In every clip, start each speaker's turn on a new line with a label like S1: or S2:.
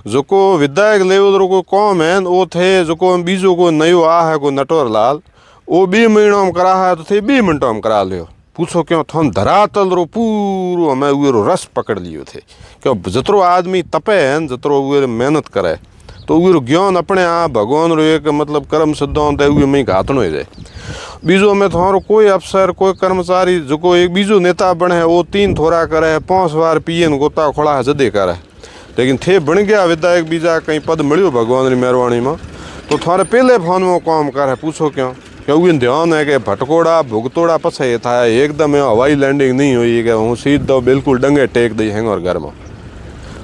S1: जोको विधायक लेवल रो को कौम है वो थे जोको बीजो को नयो आ है को नटवर लाल वो 2 महीनों में करा है तो थे 2 मिनटों में करा लियो। पूछो क्यों थोन धरातल रो पूरो हमें वो रस पकड़ लियो थे क्यों जतरो आदमी तपे है जतरो वो मेहनत करे तो वो ज्ञान अपने आप भगवान रो एक मतलब कर्म सिद्धांत है में घातनो हो जाए। बीजो में थारो कोई अफसर कोई कर्मचारी जो को एक बीजो नेता बने वो 3 थोड़ा करे 5 बार पिए गोता खोड़ा जदे करे लेकिन थे बन गया विधायक बीजा कहीं पद मिलो भगवान री मेहरबानी में तो थारे पहले फोन में काम करे। पूछो क्यों क्योंकि ध्यान है कि भटकोड़ा भुगतोड़ा पछे था एकदम हवाई लैंडिंग नहीं हुई कि हूँ सीधा बिल्कुल डंगे टेक दी हैंग और घर में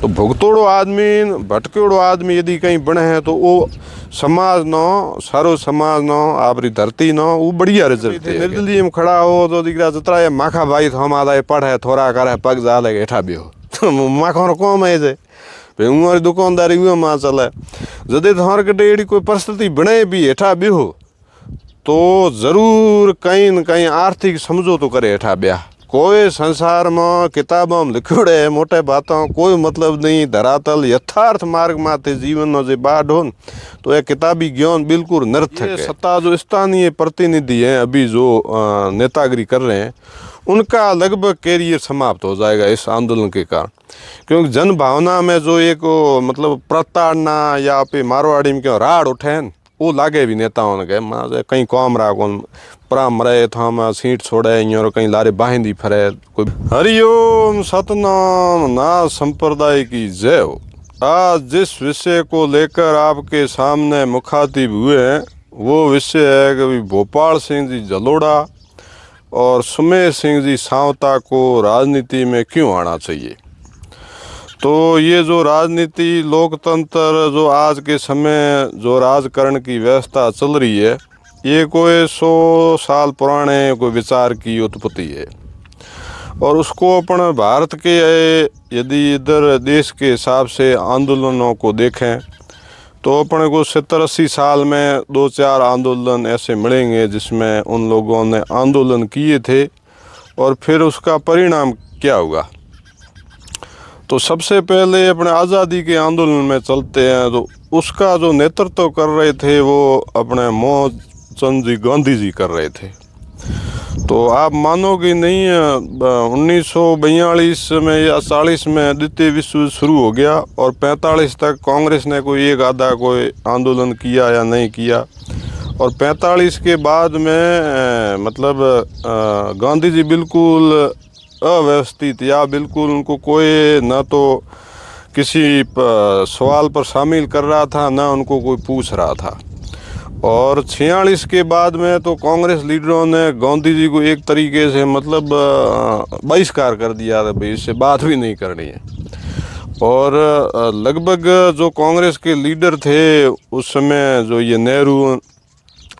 S1: तो भुगतोड़ो आदमी भटकोड़ो आदमी यदि कहीं बने हैं तो वो समाज नो सारो समाज नो आपरी धरती नो वो बढ़िया रिजल्ट थे। निर्दलीय में खड़ा हो तो दिखरा जतरा ये माखा भाई तो हम आदा पढ़े थोड़ा करे पग जा लगे हेठा भी हो तो माखा रो कौम है जे भाई हमारी दुकानदारी हुआ माँ चले जदे थार कटे एड़ी कोई परिस्थिति बने भी हेठा भी हो तो जरूर कहीं न कहीं आर्थिक समझो तो करे हेठा ब्याह कोई संसार में किताबों में लिखोड़े मोटे बातों कोई मतलब नहीं धरातल यथार्थ मार्ग माथे जीवन में जो बाढ़ हो तो यह किताबी ज्ञान बिल्कुल निरर्थक है। सत्ता जो स्थानीय प्रतिनिधि हैं अभी जो नेतागिरी कर रहे हैं उनका लगभग कैरियर समाप्त हो जाएगा इस आंदोलन के कारण क्योंकि जन भावना में जो एक मतलब प्रताड़ना या पे मारवाड़ी में क्यों राड़ उठे वो लागे भी नेताओं ने कहे कहीं कौम रहा कौन प्राम रहे था सीट छोड़े और कहीं लारे बाहिंदी फरे कोई। हरिओम सतनाम नाथ संप्रदाय की जय हो। आज जिस विषय को लेकर आपके सामने मुखातिब हुए हैं वो विषय है कि भोपाल सिंह जी जलोड़ा और सुमेर सिंह जी सावता को राजनीति में क्यों आना चाहिए। तो ये जो राजनीति लोकतंत्र जो आज के समय जो राजकरण की व्यवस्था चल रही है ये कोई 100 साल पुराने कोई विचार की उत्पत्ति है और उसको अपन भारत के यदि इधर देश के हिसाब से आंदोलनों को देखें तो अपने को 70-80 साल में 2-4 आंदोलन ऐसे मिलेंगे जिसमें उन लोगों ने आंदोलन किए थे और फिर उसका परिणाम क्या हुआ। तो सबसे पहले अपने आज़ादी के आंदोलन में चलते हैं तो उसका जो नेतृत्व कर रहे थे वो अपने मोहनचंद जी गांधी जी कर रहे थे। तो आप मानोगे नहीं 1942 में या 40 में द्वितीय विश्व युद्ध शुरू हो गया और 45 तक कांग्रेस ने कोई एक आधा कोई आंदोलन किया या नहीं किया और 45 के बाद में मतलब गांधी जी बिल्कुल अव्यवस्थित या बिल्कुल उनको कोई न तो किसी सवाल पर शामिल कर रहा था ना उनको कोई पूछ रहा था और 46 के बाद में तो कांग्रेस लीडरों ने गांधी जी को एक तरीके से मतलब बहिष्कार कर दिया था भाई इससे बात भी नहीं करनी है। और लगभग जो कांग्रेस के लीडर थे उस समय जो ये नेहरू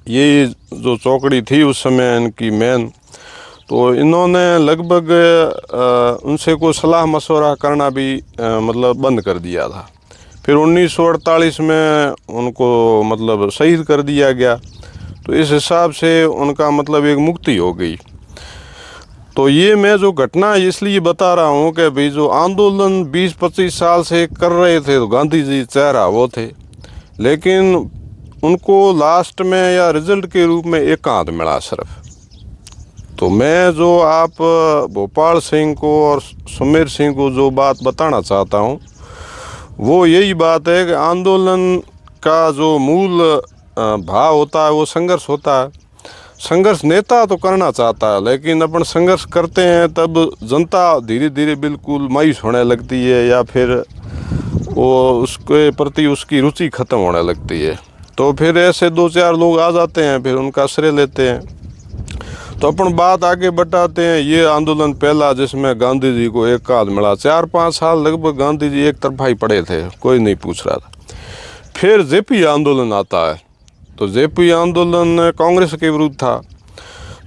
S1: ये जो चौकड़ी थी उस समय इनकी मेन तो इन्होंने लगभग उनसे कोई सलाह मशवरा करना भी मतलब बंद कर दिया था। फिर 1948 में उनको मतलब शहीद कर दिया गया तो इस हिसाब से उनका मतलब एक मुक्ति हो गई। तो ये मैं जो घटना इसलिए बता रहा हूँ कि भाई जो आंदोलन 20-25 साल से कर रहे थे तो गांधी जी चेहरा वो थे लेकिन उनको लास्ट में या रिजल्ट के रूप में एकांत मिला सिर्फ। तो मैं जो आप भोपाल सिंह को और सुमेर सिंह को जो बात बताना चाहता हूँ वो यही बात है कि आंदोलन का जो मूल भाव होता है वो संघर्ष होता है। संघर्ष नेता तो करना चाहता है लेकिन अपन संघर्ष करते हैं तब जनता धीरे धीरे बिल्कुल मायूस होने लगती है या फिर वो उसके प्रति उसकी रुचि खत्म होने लगती है। तो फिर ऐसे 2-4 लोग आ जाते हैं फिर उनका श्रेय लेते हैं। तो अपन बात आगे बढ़ाते हैं। ये आंदोलन पहला जिसमें गांधी जी को एकांत मिला 4-5 साल लगभग गांधी जी एक तरफा ही पड़े थे कोई नहीं पूछ रहा था। फिर जेपी आंदोलन आता है तो जेपी आंदोलन कांग्रेस के विरुद्ध था।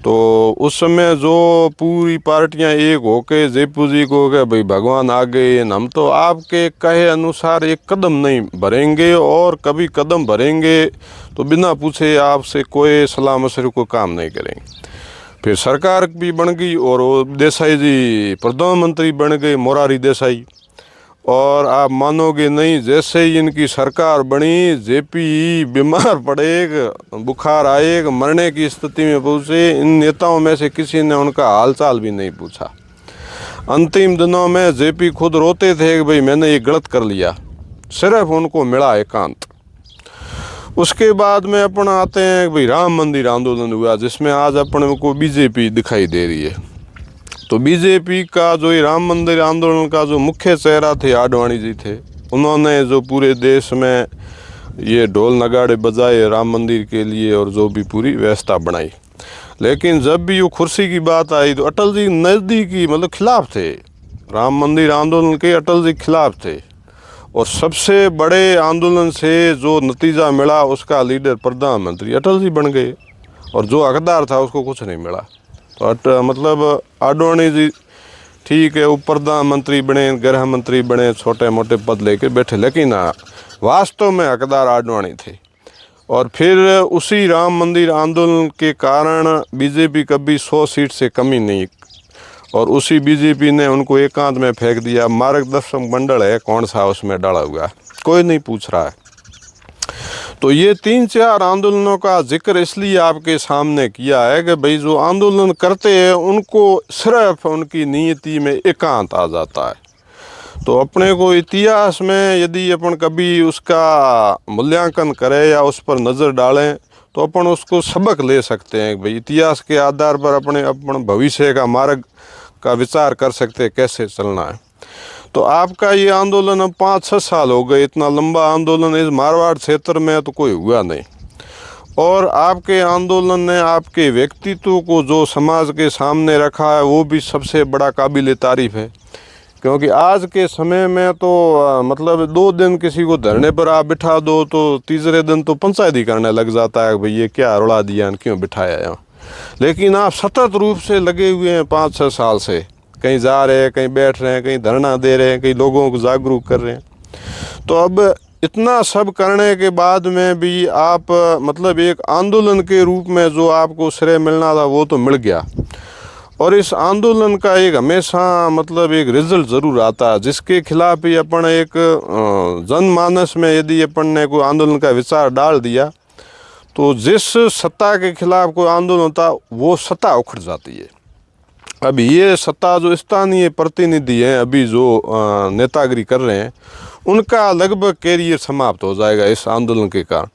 S1: तो उस समय जो पूरी पार्टियां एक होके जेपी जी को कहे भाई भगवान आ गए हम तो आपके कहे अनुसार एक कदम नहीं भरेंगे और कभी कदम भरेंगे तो बिना पूछे आपसे कोई सलाह मशवरे को काम नहीं करेंगे। फिर सरकार भी बन गई और वो देसाई जी प्रधानमंत्री बन गए मोरारी देसाई और आप मानोगे नहीं, जैसे ही इनकी सरकार बनी, जेपी बीमार पड़े, बुखार आए, मरने की स्थिति में पहुँचे, इन नेताओं में से किसी ने उनका हालचाल भी नहीं पूछा। अंतिम दिनों में जेपी खुद रोते थे कि भाई मैंने ये गलत कर लिया। सिर्फ उनको मिला एकांत। उसके बाद में अपन आते हैं कि भाई राम मंदिर आंदोलन हुआ, जिसमें आज अपन को बीजेपी दिखाई दे रही है। तो बीजेपी का जो ये राम मंदिर आंदोलन का जो मुख्य चेहरा थे आडवाणी जी थे। उन्होंने जो पूरे देश में ये ढोल नगाड़े बजाए राम मंदिर के लिए और जो भी पूरी व्यवस्था बनाई। लेकिन जब भी वो कुर्सी की बात आई तो अटल जी नज़दीकी मतलब खिलाफ थे। राम मंदिर आंदोलन के अटल जी खिलाफ थे। और सबसे बड़े आंदोलन से जो नतीजा मिला उसका लीडर प्रधानमंत्री अटल जी बन गए, और जो हकदार था उसको कुछ नहीं मिला। तो मतलब आडवाणी जी ठीक है, वो प्रधानमंत्री बने, गृह मंत्री बने, छोटे मोटे पद लेके बैठे, लेकिन वास्तव में हकदार आडवाणी थे। और फिर उसी राम मंदिर आंदोलन के कारण बीजेपी कभी 100 सीट से कमी नहीं, और उसी बीजेपी ने उनको एकांत में फेंक दिया। मार्गदर्शक मंडल है कौन सा उसमें डाला हुआ, कोई नहीं पूछ रहा है। तो ये 3-4 आंदोलनों का जिक्र इसलिए आपके सामने किया है कि भाई जो आंदोलन करते हैं उनको सिर्फ उनकी नीयति में एकांत आ जाता है। तो अपने को इतिहास में यदि अपन कभी उसका मूल्यांकन करें या उस पर नज़र डालें तो अपन उसको सबक ले सकते हैं। भाई इतिहास के आधार पर अपने भविष्य का मार्ग का विचार कर सकते हैं कैसे चलना है। तो आपका ये आंदोलन अब 5-6 साल हो गए। इतना लंबा आंदोलन इस मारवाड़ क्षेत्र में तो कोई हुआ नहीं। और आपके आंदोलन ने आपके व्यक्तित्व को जो समाज के सामने रखा है वो भी सबसे बड़ा काबिल तारीफ़ है। क्योंकि आज के समय में तो मतलब 2 दिन किसी को धरने पर आप बिठा दो तो तीसरे दिन तो पंचायती करने लग जाता है भाई ये क्या रुला दिया, क्यों बिठाया यहाँ। लेकिन आप सतत रूप से लगे हुए हैं 5-6 साल से, कहीं जा रहे हैं, कहीं बैठ रहे हैं, कहीं धरना दे रहे हैं, कहीं लोगों को जागरूक कर रहे हैं। तो अब इतना सब करने के बाद में भी आप मतलब एक आंदोलन के रूप में जो आपको श्रेय मिलना था वो तो मिल गया। और इस आंदोलन का एक हमेशा मतलब एक रिजल्ट ज़रूर आता है जिसके खिलाफ ही अपन एक जनमानस में यदि अपन ने कोई आंदोलन का विचार डाल दिया तो जिस सत्ता के खिलाफ कोई आंदोलन होता वो सत्ता उखड़ जाती है। अब ये सत्ता जो स्थानीय प्रतिनिधि हैं अभी जो नेतागिरी कर रहे हैं उनका लगभग कैरियर समाप्त हो जाएगा इस आंदोलन के कारण।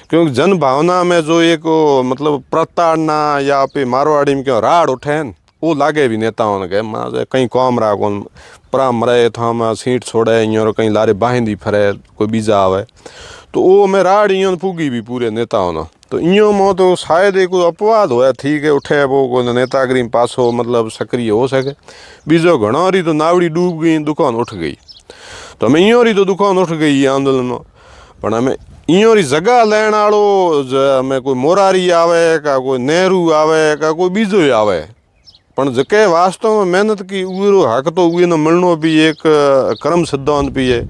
S1: क्योंकि जन भावना में जो एक मतलब प्रताड़ना या पे मारवाड़ी में क्यों राड़ उठे वो लागे भी नेताओं ने माँ कहीं कौम रहा कौन परा मरे था हम सीट छोड़े यूँ कहीं लारे बाहिंदी फरे कोई बीजा आवे तो वो में राड़ यूँ फूगी भी पूरे नेताओं ने। तो यूँ में तो शायद एक अपवाद होया ठीक है उठे वो को नेतागिरी में पासो मतलब सक्रिय हो सके। बीजो घणो री तो नावड़ी डूब गई, दुकान उठ गई। तो हमें यूँ री तो दुकान उठ गई आंदोलन में, पर हमें यूँ री जगह लैण वालों हमें कोई मोरारी आवे का कोई नेहरू आवे का कोई बीजो आवे, पण जके वास्तव में मेहनत की उरो हक तो उए न मिलनो भी एक कर्म सिद्धांत भी है।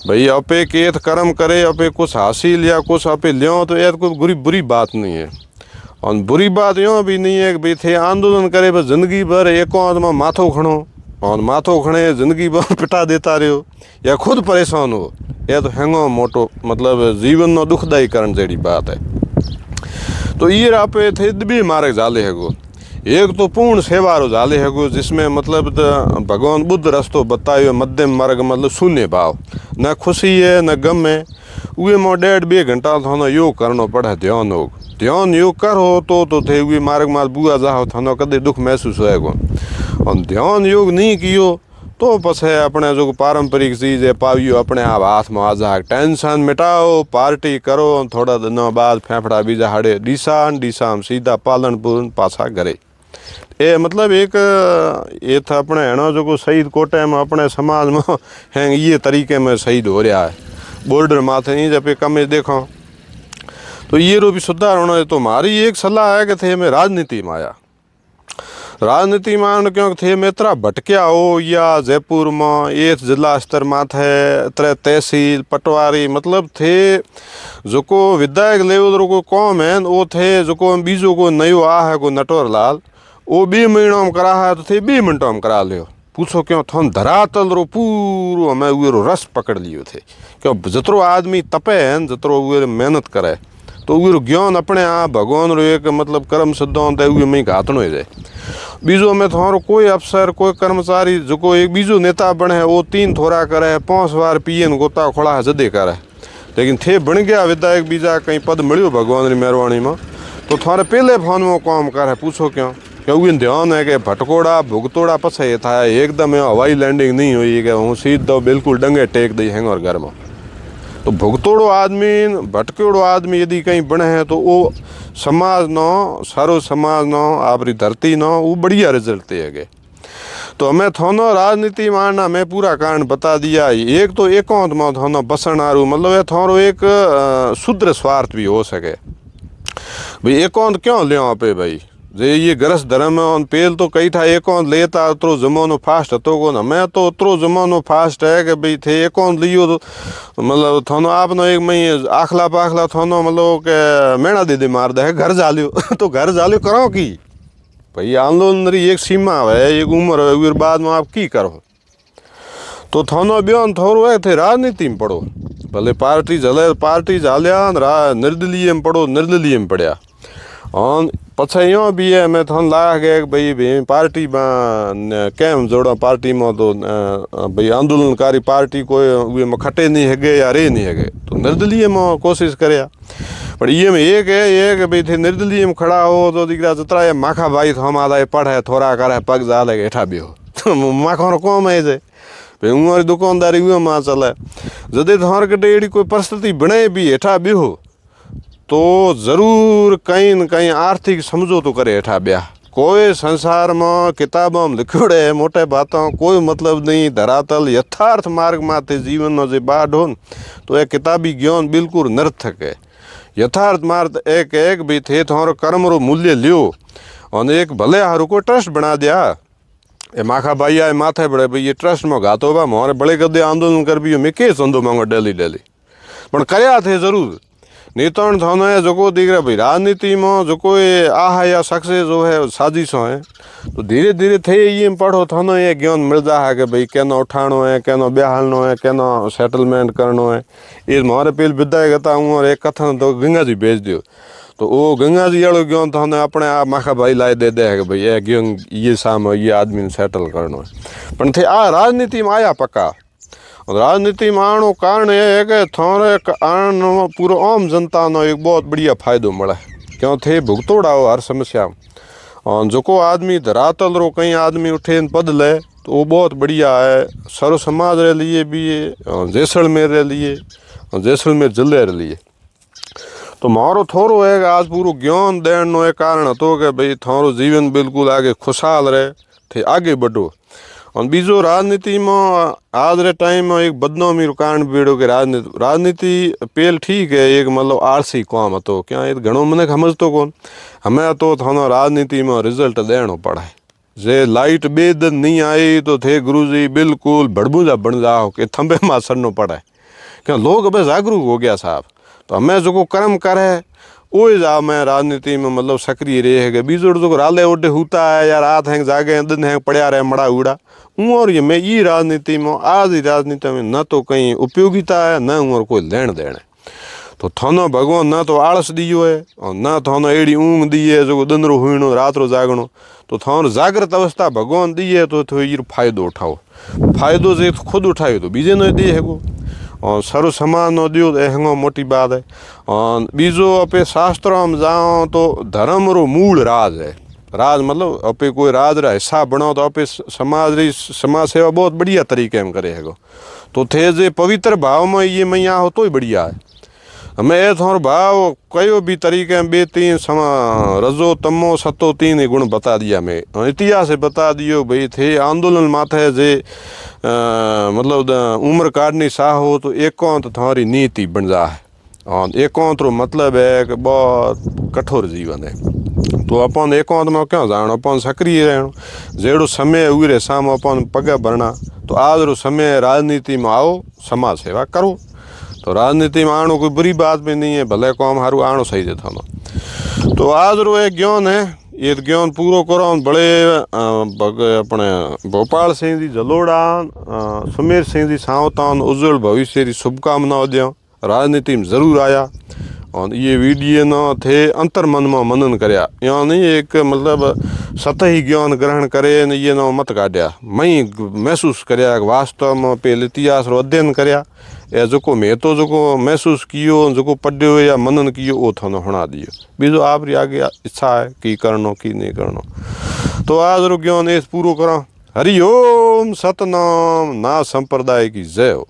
S1: भाई अपे केत कर्म करे अपे कुछ हासिल या कुछ अपे लियो तो यार कोई बुरी बात नहीं है। और बुरी बात यूँ भी नहीं है कि भाई थे आंदोलन करे बस ज़िंदगी भर एकांत में माथो खणो और माथो खणे ज़िंदगी भर पिटा देता रहो या खुद परेशान हो, यह तो हैंगो मोटो मतलब जीवन में दुखदायी करण जड़ी बात है। तो ये आपे थे भी मार्ग जाले है गो, एक तो पूर्ण सेवा रो जाले है गो जिसमें मतलब भगवान बुद्ध रस्तो बतायो मध्यम मार्ग मतलब शून्य भाव, न खुशी है न गम है। उए में 1.5-2 घंटा थानो योग करनो पड़े, ध्यान योग करो तो थे उए मार्ग माल बुआ जाओ थानो कदे दुख महसूस होएगो। और ध्यान योग नहीं कियो तो पछे अपने जो पारंपरिक चीज़ है पावियो अपने आप हाथ में आ जा, टेंशन मिटाओ पार्टी करो, थोड़ा दिनों बाद फेफड़ा बीजा हाड़े डीसा सीधा पालनपुर पाछा घरे। ये मतलब एक ये था अपने हेणो जो को शहीद कोटे में अपने समाज में हैं ये तरीके में शहीद हो रहा है, बॉर्डर माथे नहीं जब कम देखो तो ये रो भी सुधार होना है। तो हमारी एक सलाह है कि थे मैं राजनीति में आया, राजनीति में क्योंकि थे मैं इतना भटकिया हो या जयपुर में एक जिला स्तर माथे तरह तहसील पटवारी मतलब थे जो को विधायक लेवल को कौम है वो थे जो को बीजो को नयो आ है को नटवर लाल वो 2 महीनों में करा है तो थे 2 मिनटों में करा लियो। पूछो क्यों थोन धरातल रो पूरो हमें उरो रस पकड़ लियो थे क्यों जतरो आदमी तपे है जतरो उरे मेहनत करे तो उरो ज्ञान अपने आप भगवान रो एक मतलब कर्म सिद्धांत है उहे में घातनो ही जाए बीजो में थारो कोई अफसर कोई कर्मचारी जो एक बीजो नेता बने वो 3 थोड़ा करे 5 बार पीएन गोता खोला जदे करे लेकिन थे बन गया विधायक बीजा कहीं पद मिलो भगवान री मेहरबानी में तो थारे पहले फोन में काम करे पूछो क्यों क्योंकि ध्यान है कि भटकोड़ा भुगतोड़ा पछे था एकदम हवाई लैंडिंग नहीं हुई कि हूँ सीधो बिल्कुल डंगे टेक दी हैंगर घर में तो भुगतोड़ो आदमी भटकोड़ो आदमी यदि कहीं बने है तो वो समाज नो सारो समाज नो आपरी धरती नो वो बढ़िया रिजल्ट है तो हमें थोनो राजनीति मारना मैं पूरा कारण बता दिया एक तो एकांत में थोनो बसन आरू मतलब ये थोरो एक शुद्र स्वार्थ भी हो सके भाई एकांत क्यों ले पे भाई जे ये गरस धर्म है पेल तो कई था एकांत लेता उतरो जमानो फास्ट हतो को हमें तो उतरो जमानो फास्ट है कि भाई थे एकांत लियो तो मतलब थोनो आपनो एक मई आखला पाखला थोनो मतलब के मेणा दीदी मार दे घर जालियो तो घर जालियो करो की भाई आंदोलन री एक सीमा है एक उम्र है फिर बाद में आप की करो तो थोनो बयान थोड़ो है थे राजनीति में पढ़ो भले पार्टी जालिया निर्दलीय में पढ़ो निर्दलीय में पढ़िया और पछे यो भी है मैं थोन लाग गए भाई पार्टी में कैम जोड़ा पार्टी में तो भाई आंदोलनकारी पार्टी कोई में खटे नहीं है या रे नहीं है तो निर्दलीय में कोशिश करे पर ये में एक है कि भाई थे निर्दलीय में खड़ा हो तो दिखरा जतरा ये माखा भाई हमारा पढ़े थोड़ा करे पग जाले हेठा भी हो तो माखा कौम है जे भाई उमर दुकानदारी हुआ मां चले जदे थार कटे एड़ी कोई परिस्थिति बने भी हेठा भी हो तो जरूर कहीं न कहीं आर्थिक समझौतो करे हेठा ब्या कोई संसार में किताबों में लिखोड़े मोटे बातों कोई मतलब नहीं धरातल यथार्थ मार्ग माथे जीवन में जो बाढ़ हो तो यह किताबी ज्ञान बिल्कुल निरर्थक है यथार्थ मार्ग एक भी थे थारो कर्म रो मूल्य लियो और एक भले हारू को ट्रस्ट बना दिया ए माखा भाई आए माथे बड़े भाई ये ट्रस्ट में घातो बा मोरे बड़े गद्दे आंदोलन कर भी मैं के चंदो मांगो डेली पर करया थे जरूर नेताओं थानो है जो दिख रहा भाई राजनीति में जो कोई आ या सक्सेस जो है साजिशों है तो धीरे धीरे थे ये पढ़ो थानो ये ज्ञान मिल जा है कि भाई केनो उठानो है केनो ब्याहनो है केनो सेटलमेंट करनो है ये हमारे पेल विदाई था हूँ और एक कथन तो गंगा जी भेज दियो तो वो गंगा जी वालों ज्ञान थाने अपने आप माखा भाई लाई दे है कि भाई ये ज्ञान ये साम ये आदमी सेटल करनो है पर थे आ राजनीति में आया पक्का राजनीति में आने कारण यह है कि थारे आने पूरा आम जनता नो एक बहुत बढ़िया फायदो मिले क्यों थे भुगतोड़ा हो हर समस्या और जो को आदमी धरातल रो कहीं आदमी उठे पद ले तो वो बहुत बढ़िया है सर्व समाज रे लिए भी है जैसलमेर रे लिए जैसलमेर जिले रे लिए तो मारो थोड़ो है कि आज पूरा ज्ञान देने नो एक कारण हतो कि भाई थारो जीवन बिल्कुल आगे खुशहाल रहे थे आगे बढ़ो और बीजो राजनीति में आज रे टाइम में एक बदनामी कारण बीड़ो के राजनीति पेल ठीक है एक मतलब आरसी काम तो क्या ये घणो मन समझतो कौन हमें तो थानो राजनीति में रिजल्ट देनो पड़ा है जे लाइट बे दिन नहीं आई तो थे गुरुजी बिल्कुल भड़बूजा बन जाओ कि थंबे में सड़नो पड़ा है क्या लोग अब जागरूक हो गया साहब तो हमें जो कर्म करे वो जा मैं राजनीति में मतलब सक्रिय रहे है बीजोड़ जो राले ओडे होता है या रात हैं जागे दिन हैं पड़ा रहे मड़ा उड़ा और ये मैं ये राजनीति में आज ही राजनीति में न तो कहीं उपयोगिता है न और कोई लेन देन है तो थानो भगवान न तो आलस दियो है और न थानो एड़ी ऊँग दी है जो दिन रो हुईनो रात रो जागणो तो थानो जागृत अवस्था भगवान दी है तो ये फायदो उठाओ फायदो से खुद उठायो तो बीजे न दी है को और सर्व समान नो दियो तो मोटी बात है और बीजो अपे शास्त्रों में जाओ तो धर्म रो मूल राज है राज मतलब अपे कोई राज रा हिस्सा बनो तो अपे समाज सेवा बहुत बढ़िया तरीके में करे है तो थे जे पवित्र भाव में ये मैया हो तो ही बढ़िया है हमें ए थोर भाव कयो भी तरीके में बे तीन रजो तमो सतो तीन ही गुण बता दिया मैं इतिहास से बता दियो भाई थे आंदोलन माथे जे मतलब उम्र काटनी साहो तो एकांत थारी नीति बन जा है और एकांत रो मतलब है कि बहुत कठोर जीवन है तो अपन एकांत में क्यों जानो अपन सक्रिय रहनो जेड़ो समय उरे साम अपन पगे भरना तो आज रो समय राजनीति में आओ समाज सेवा करो तो राजनीति में आनो कोई बुरी बात भी नहीं है भले काम हारू आनो सही देता ना तो आज रो एक ज्ञान है ये ज्ञान पूरो करो बड़े अपने भोपाल सिंह जी जलोड़ा सुमेर सिंह जी सावतान उज्जवल भविष्य की शुभकामनाओं दिया राजनीति में जरूर आया और ये वीडियो न थे अंतर मन में मनन करया यानी एक मतलब सतही ज्ञान ग्रहण करे न ये न मत काढ़िया मई महसूस करया वास्तव में पहले इतिहास रो अध्ययन करया या जो मैं तो जो महसूस कियो जो पढ़ियो या मनन कियो वो थाने हुणा दियो बीजो आपरी आगे इच्छा है कि करनो कि नहीं करनो। तो आज रो ज्ञान इस पूरो करा। हरि ओम सतनाम ना संप्रदाय की जय हो।